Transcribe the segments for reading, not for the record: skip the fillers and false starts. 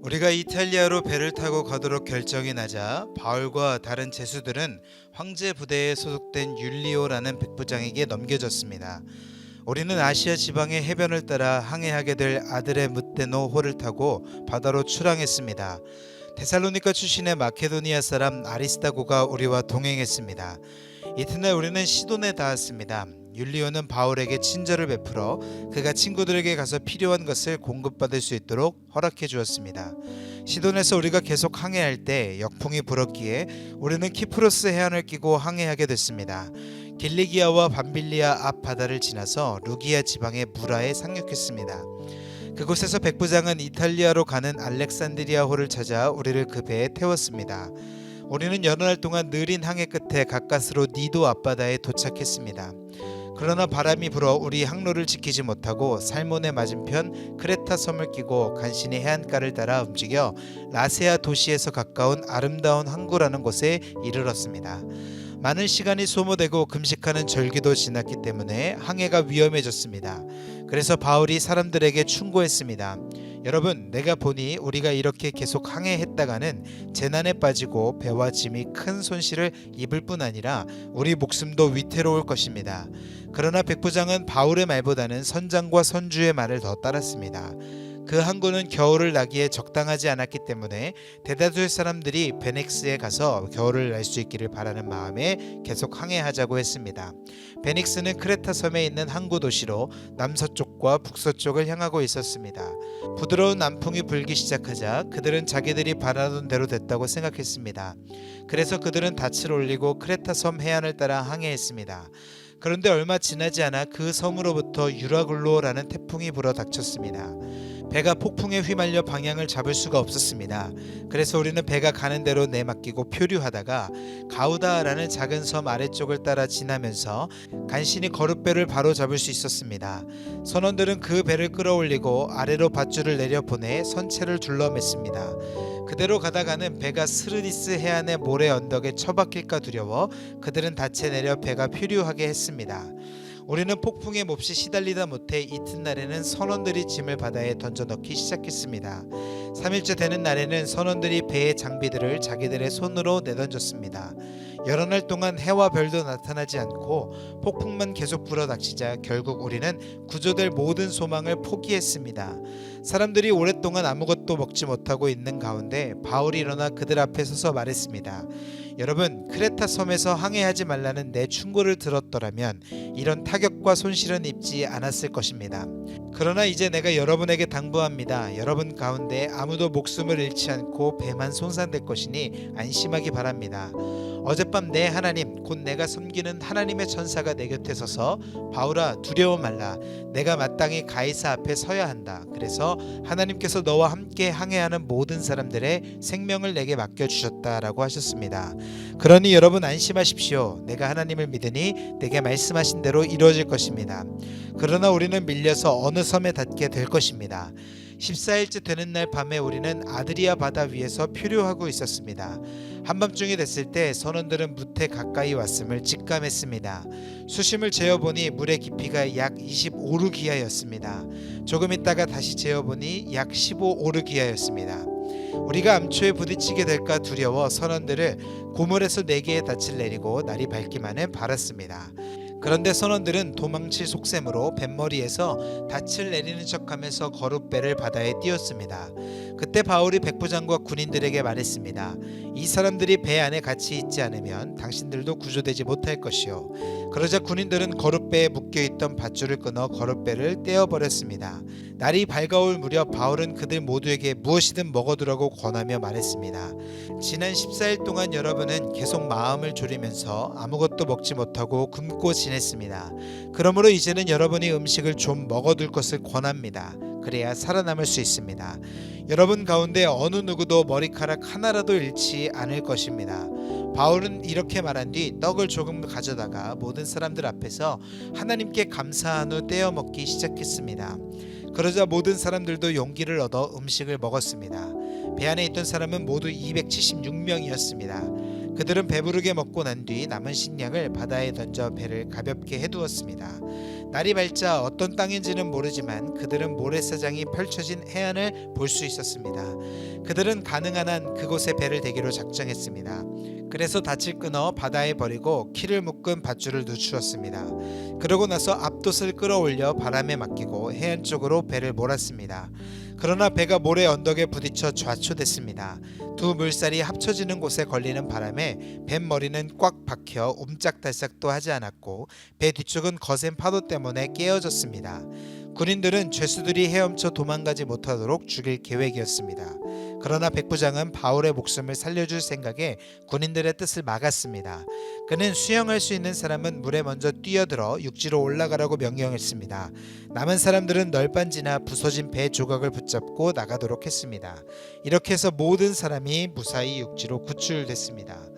우리가 이탈리아로 배를 타고 가도록 결정이 나자 바울과 다른 제수들은 황제 부대에 소속된 율리오라는 백부장에게 넘겨졌습니다. 우리는 아시아 지방의 해변을 따라 항해하게 될 아드레무테노호를 타고 바다로 출항했습니다. 데살로니가 출신의 마케도니아 사람 아리스다고가 우리와 동행했습니다. 이튿날 우리는 시돈에 닿았습니다. 율리오는 바울에게 친절을 베풀어 그가 친구들에게 가서 필요한 것을 공급받을 수 있도록 허락해 주었습니다. 시돈에서 우리가 계속 항해할 때 역풍이 불었기에 우리는 키프로스 해안을 끼고 항해하게 됐습니다. 길리기아와 밤빌리아 앞 바다를 지나서 루기아 지방의 무라에 상륙했습니다. 그곳에서 백부장은 이탈리아로 가는 알렉산드리아호를 찾아 우리를 그 배에 태웠습니다. 우리는 여러 날 동안 느린 항해 끝에 가까스로 니도 앞바다에 도착했습니다. 그러나 바람이 불어 우리 항로를 지키지 못하고 살몬의 맞은편 크레타 섬을 끼고 간신히 해안가를 따라 움직여 라세아 도시에서 가까운 아름다운 항구라는 곳에 이르렀습니다. 많은 시간이 소모되고 금식하는 절기도 지났기 때문에 항해가 위험해졌습니다. 그래서 바울이 사람들에게 충고했습니다. 여러분, 내가 보니 우리가 이렇게 계속 항해했다가는 재난에 빠지고 배와 짐이 큰 손실을 입을 뿐 아니라 우리 목숨도 위태로울 것입니다. 그러나 백부장은 바울의 말보다는 선장과 선주의 말을 더 따랐습니다. 그 항구는 겨울을 나기에 적당하지 않았기 때문에 대다수의 사람들이 베넥스에 가서 겨울을 날 수 있기를 바라는 마음에 계속 항해하자고 했습니다. 베닉스는 크레타 섬에 있는 항구 도시로 남서쪽과 북서쪽을 향하고 있었습니다. 부드러운 남풍이 불기 시작하자 그들은 자기들이 바라던 대로 됐다고 생각했습니다. 그래서 그들은 닻을 올리고 크레타 섬 해안을 따라 항해했습니다. 그런데 얼마 지나지 않아 그 섬으로부터 유라굴로라는 태풍이 불어 닥쳤습니다. 배가 폭풍에 휘말려 방향을 잡을 수가 없었습니다. 그래서 우리는 배가 가는 대로 내맡기고 표류하다가 가우다라는 작은 섬 아래쪽을 따라 지나면서 간신히 거룻배를 바로 잡을 수 있었습니다. 선원들은 그 배를 끌어올리고 아래로 밧줄을 내려보내 선체를 둘러맸습니다. 그대로 가다가는 배가 스르디스 해안의 모래 언덕에 처박힐까 두려워 그들은 닻에 내려 배가 표류하게 했습니다. 우리는 폭풍에 몹시 시달리다 못해 이튿날에는 선원들이 짐을 바다에 던져넣기 시작했습니다. 3일째 되는 날에는 선원들이 배의 장비들을 자기들의 손으로 내던졌습니다. 여러 날 동안 해와 별도 나타나지 않고 폭풍만 계속 불어닥치자 결국 우리는 구조될 모든 소망을 포기했습니다. 사람들이 오랫동안 아무것도 먹지 못하고 있는 가운데 바울이 일어나 그들 앞에 서서 말했습니다. 여러분, 크레타 섬에서 항해하지 말라는 내 충고를 들었더라면 이런 타격과 손실은 입지 않았을 것입니다. 그러나 이제 내가 여러분에게 당부합니다. 여러분 가운데 아무도 목숨을 잃지 않고 배만 손상될 것이니 안심하기 바랍니다. 어젯밤 내 하나님 곧 내가 섬기는 하나님의 천사가 내 곁에 서서 바울아 두려워 말라. 내가 마땅히 가이사 앞에 서야 한다. 그래서 하나님께서 너와 함께 항해하는 모든 사람들의 생명을 내게 맡겨주셨다라고 하셨습니다. 그러니 여러분 안심하십시오. 내가 하나님을 믿으니 내게 말씀하신 대로 이루어질 것입니다. 그러나 우리는 밀려서 어느 섬에 닿게 될 것입니다. 14일째 되는 날 밤에 우리는 아드리아 바다 위에서 표류하고 있었습니다. 한밤중이 됐을 때 선원들은 무태 가까이 왔음을 직감했습니다. 수심을 재어보니 물의 깊이가 약 25루기아였습니다. 조금 있다가 다시 재어보니 약 15오르기아였습니다. 우리가 암초에 부딪히게 될까 두려워 선원들을 고물에서 4개의 닻을 내리고 날이 밝기만을 바랐습니다. 그런데 선원들은 도망칠 속셈으로 뱃머리에서 닻을 내리는 척하면서 거룻배를 바다에 띄웠습니다. 그때 바울이 백부장과 군인들에게 말했습니다. 이 사람들이 배 안에 같이 있지 않으면 당신들도 구조되지 못할 것이요. 그러자 군인들은 거룻배에 묶여있던 밧줄을 끊어 거룻배를 떼어버렸습니다. 날이 밝아올 무렵 바울은 그들 모두에게 무엇이든 먹어두라고 권하며 말했습니다. 지난 14일 동안 여러분은 계속 마음을 졸이면서 아무것도 먹지 못하고 굶고 지냈습니다. 그러므로 이제는 여러분이 음식을 좀 먹어둘 것을 권합니다. 그래야 살아남을 수 있습니다. 여러분 가운데 어느 누구도 머리카락 하나라도 잃지 않을 것입니다. 바울은 이렇게 말한 뒤 떡을 조금 가져다가 모든 사람들 앞에서 하나님께 감사한 후 떼어 먹기 시작했습니다. 그러자 모든 사람들도 용기를 얻어 음식을 먹었습니다. 배 안에 있던 사람은 모두 276명이었습니다. 그들은 배부르게 먹고 난 뒤 남은 식량을 바다에 던져 배를 가볍게 해두었습니다. 날이 밝자 어떤 땅인지는 모르지만 그들은 모래사장이 펼쳐진 해안을 볼 수 있었습니다. 그들은 가능한 한 그곳에 배를 대기로 작정했습니다. 그래서 닻을 끊어 바다에 버리고 키를 묶은 밧줄을 늦추었습니다. 그러고 나서 앞돛을 끌어올려 바람에 맡기고 해안 쪽으로 배를 몰았습니다. 그러나 배가 모래 언덕에 부딪혀 좌초됐습니다. 두 물살이 합쳐지는 곳에 걸리는 바람에 뱃머리는 꽉 박혀 옴짝달싹도 하지 않았고 배 뒤쪽은 거센 파도 때문에 깨어졌습니다. 군인들은 죄수들이 헤엄쳐 도망가지 못하도록 죽일 계획이었습니다. 그러나 백부장은 바울의 목숨을 살려줄 생각에 군인들의 뜻을 막았습니다. 그는 수영할 수 있는 사람은 물에 먼저 뛰어들어 육지로 올라가라고 명령했습니다. 남은 사람들은 널빤지나 부서진 배 조각을 붙잡고 나가도록 했습니다. 이렇게 해서 모든 사람이 무사히 육지로 구출됐습니다.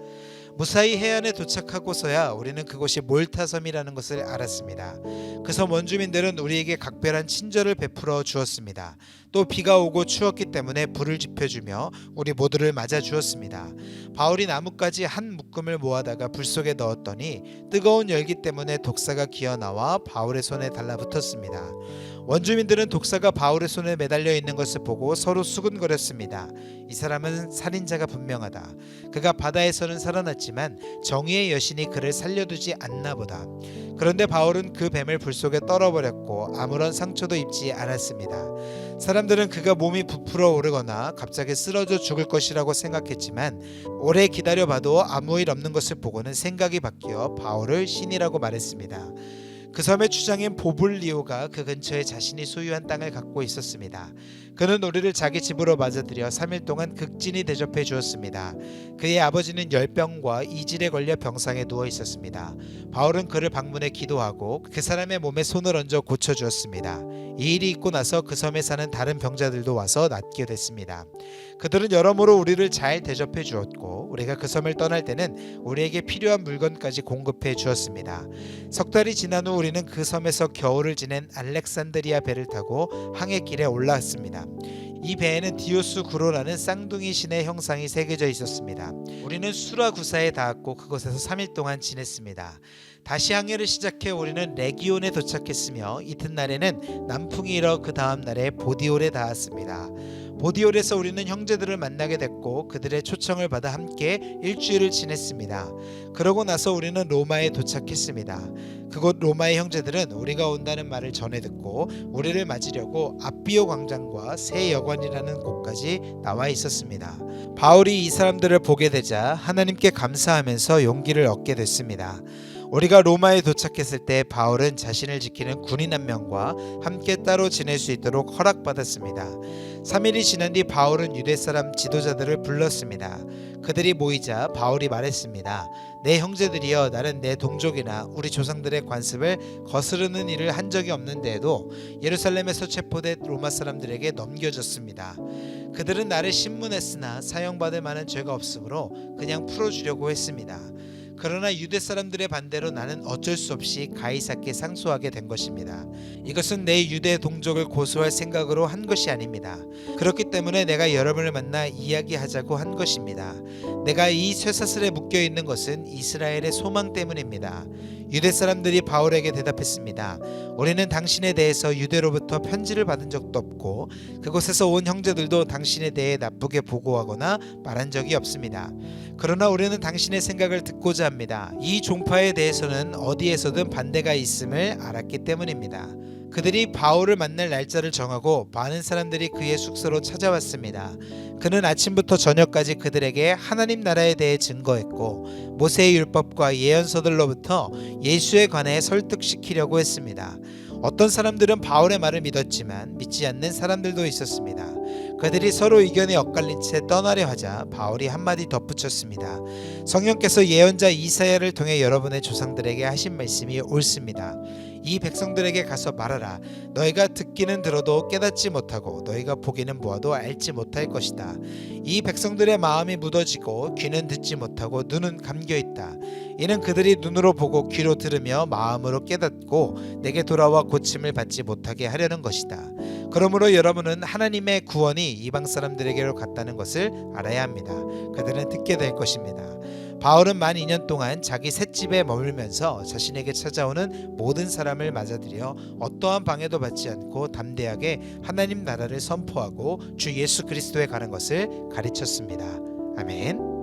무사히 해안에 도착하고서야 우리는 그곳이 몰타섬이라는 것을 알았습니다. 그 섬 원주민들은 우리에게 각별한 친절을 베풀어 주었습니다. 또 비가 오고 추웠기 때문에 불을 지펴주며 우리 모두를 맞아 주었습니다. 바울이 나뭇가지 한 묶음을 모아다가 불 속에 넣었더니 뜨거운 열기 때문에 독사가 기어나와 바울의 손에 달라붙었습니다. 원주민들은 독사가 바울의 손에 매달려 있는 것을 보고 서로 수근거렸습니다. 이 사람은 살인자가 분명하다. 그가 바다에서는 살아났지만 정의의 여신이 그를 살려두지 않나 보다. 그런데 바울은 그 뱀을 불 속에 떨어버렸고 아무런 상처도 입지 않았습니다. 사람들은 그가 몸이 부풀어 오르거나 갑자기 쓰러져 죽을 것이라고 생각했지만 오래 기다려봐도 아무 일 없는 것을 보고는 생각이 바뀌어 바울을 신이라고 말했습니다. 그 섬의 주장인 보블리오가 그 근처에 자신이 소유한 땅을 갖고 있었습니다. 그는 우리를 자기 집으로 맞아들여 3일 동안 극진히 대접해 주었습니다. 그의 아버지는 열병과 이질에 걸려 병상에 누워 있었습니다. 바울은 그를 방문해 기도하고 그 사람의 몸에 손을 얹어 고쳐주었습니다. 이 일이 있고 나서 그 섬에 사는 다른 병자들도 와서 낫게 됐습니다. 그들은 여러모로 우리를 잘 대접해 주었고 우리가 그 섬을 떠날 때는 우리에게 필요한 물건까지 공급해 주었습니다. 석 달이 지난 후 우리는 그 섬에서 겨울을 지낸 알렉산드리아 배를 타고 항해길에 올라왔습니다. 이 배에는 디오스 구로라는 쌍둥이 신의 형상이 새겨져 있었습니다. 우리는 수라구사에 닿았고 그곳에서 3일 동안 지냈습니다. 다시 항해를 시작해 우리는 레기온에 도착했으며 이튿날에는 남풍이 일어 그 다음 날에 보디올에 닿았습니다. 보디올에서 우리는 형제들을 만나게 됐고 그들의 초청을 받아 함께 일주일을 지냈습니다. 그러고 나서 우리는 로마에 도착했습니다. 그곳 로마의 형제들은 우리가 온다는 말을 전해 듣고 우리를 맞으려고 앞비오 광장과 새 여관이라는 곳까지 나와 있었습니다. 바울이 이 사람들을 보게 되자 하나님께 감사하면서 용기를 얻게 됐습니다. 우리가 로마에 도착했을 때 바울은 자신을 지키는 군인 한 명과 함께 따로 지낼 수 있도록 허락받았습니다. 3일이 지난 뒤 바울은 유대 사람 지도자들을 불렀습니다. 그들이 모이자 바울이 말했습니다. 내 형제들이여, 나는 내 동족이나 우리 조상들의 관습을 거스르는 일을 한 적이 없는데도 예루살렘에서 체포된 로마 사람들에게 넘겨졌습니다. 그들은 나를 신문했으나 사형받을 만한 죄가 없으므로 그냥 풀어주려고 했습니다. 그러나 유대 사람들의 반대로 나는 어쩔 수 없이 가이사께 상소하게 된 것입니다. 이것은 내 유대 동족을 고소할 생각으로 한 것이 아닙니다. 그렇기 때문에 내가 여러분을 만나 이야기하자고 한 것입니다. 내가 이 쇠사슬에 묶여 있는 것은 이스라엘의 소망 때문입니다. 유대 사람들이 바울에게 대답했습니다. 우리는 당신에 대해서 유대로부터 편지를 받은 적도 없고 그곳에서 온 형제들도 당신에 대해 나쁘게 보고하거나 말한 적이 없습니다. 그러나 우리는 당신의 생각을 듣고자 합니다. 이 종파에 대해서는 어디에서든 반대가 있음을 알았기 때문입니다. 그들이 바울을 만날 날짜를 정하고 많은 사람들이 그의 숙소로 찾아왔습니다. 그는 아침부터 저녁까지 그들에게 하나님 나라에 대해 증거했고 모세의 율법과 예언서들로부터 예수에 관해 설득시키려고 했습니다. 어떤 사람들은 바울의 말을 믿었지만 믿지 않는 사람들도 있었습니다. 그들이 서로 의견에 엇갈린 채 떠나려 하자 바울이 한마디 덧붙였습니다. 성령께서 예언자 이사야를 통해 여러분의 조상들에게 하신 말씀이 옳습니다. 이 백성들에게 가서 말하라. 너희가 듣기는 들어도 깨닫지 못하고 너희가 보기는 보아도 알지 못할 것이다. 이 백성들의 마음이 무뎌지고 귀는 듣지 못하고 눈은 감겨있다. 이는 그들이 눈으로 보고 귀로 들으며 마음으로 깨닫고 내게 돌아와 고침을 받지 못하게 하려는 것이다. 그러므로 여러분은 하나님의 구원이 이방 사람들에게로 갔다는 것을 알아야 합니다. 그들은 듣게 될 것입니다. 바울은 만 2년 동안 자기 셋집에 머물면서 자신에게 찾아오는 모든 사람을 맞아들여 어떠한 방해도 받지 않고 담대하게 하나님 나라를 선포하고 주 예수 그리스도에 관한 것을 가르쳤습니다. 아멘.